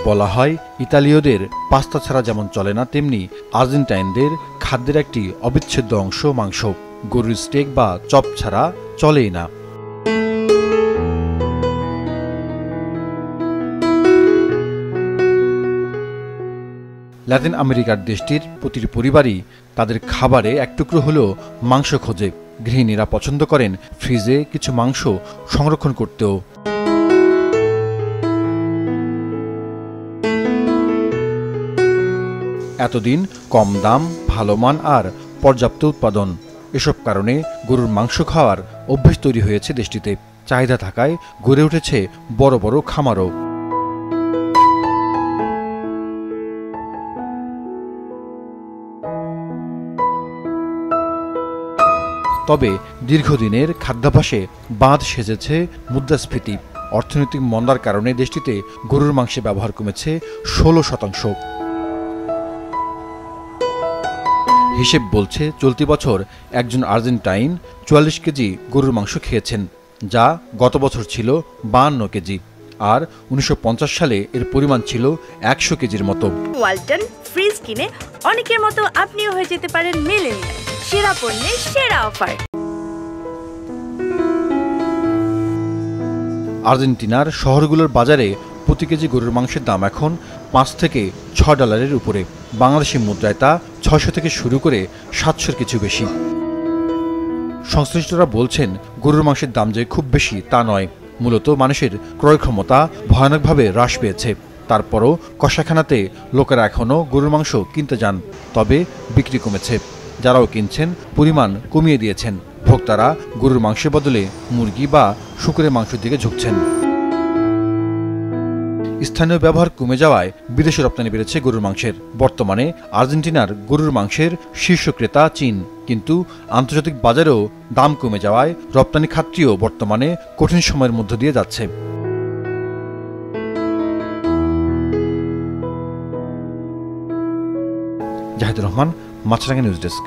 বলা হয় ইতালীয়দের পাস্তা ছাড়া যেমন চলে না, তেমনি আর্জেন্টাইনদের খাদ্যের একটি অবিচ্ছেদ্য অংশ মাংস। গরুর স্টেক বা চপ ছাড়া চলেই না। লাতিন আমেরিকার দেশটির প্রতিটি পরিবারই তাদের খাবারে এক টুকরো হলেও মাংস খোঁজে। গৃহিণীরা পছন্দ করেন ফ্রিজে কিছু মাংস সংরক্ষণ করতেও। এতদিন কম দাম, ভালো মান আর পর্যাপ্ত উৎপাদন, এসব কারণে গরুর মাংস খাওয়ার অভ্যেস তৈরি হয়েছে দেশটিতে। চাহিদা থাকায় গড়ে উঠেছে বড় বড় খামারও। তবে দীর্ঘদিনের খাদ্যাভ্যাসে বাঁধ সেজেছে মুদ্রাস্ফীতি। অর্থনৈতিক মন্দার কারণে দেশটিতে গরুর মাংসের ব্যবহার কমেছে 16%। হিসেব বলছে চলতি বছর একজন আর্জেন্টাইন 44 কেজি গরুর মাংস খেয়েছেন, যা গত বছর ছিল 52 কেজি। আর 1950 সালে এর পরিমাণ ছিল 100 কেজির মতো। ওয়ালটন ফ্রিজ কিনে অনেকের মতো আপনিও হয়ে যেতে পারেন মিলেনিয়াল। সেরা পণ্যের সেরা অফার। আর্জেন্টিনার শহরগুলোর বাজারে প্রতি কেজি গরুর মাংসের দাম এখন $5 থেকে $6 উপরে। বাংলাদেশি মুদ্রায় তা 600 থেকে শুরু করে 700-র কিছু বেশি। সংশ্লিষ্টরা বলছেন, গরুর মাংসের দাম যে খুব বেশি তা নয়, মূলত মানুষের ক্রয় ক্ষমতা ভয়ানকভাবে হ্রাস পেয়েছে। তারপরও কষাখানাতে লোকেরা এখনও গরুর মাংস কিনতে যান, তবে বিক্রি কমেছে। যারাও কিনছেন পরিমাণ কমিয়ে দিয়েছেন। ভোক্তারা গরুর মাংসের বদলে মুরগি বা শুকরের মাংসের দিকে ঝুঁকছেন। স্থানীয় ব্যবহার কমে যাওয়ায় বিদেশে রপ্তানি বেড়েছে গরুর মাংসের। বর্তমানে আর্জেন্টিনার গরুর মাংসের শীর্ষ ক্রেতা চীন, কিন্তু আন্তর্জাতিক বাজারেও দাম কমে যাওয়ায় রপ্তানি খাতটিও বর্তমানে কঠিন সময়ের মধ্য দিয়ে যাচ্ছে। জাহিদুর রহমান, মাছরাঙা নিউজ ডেস্ক।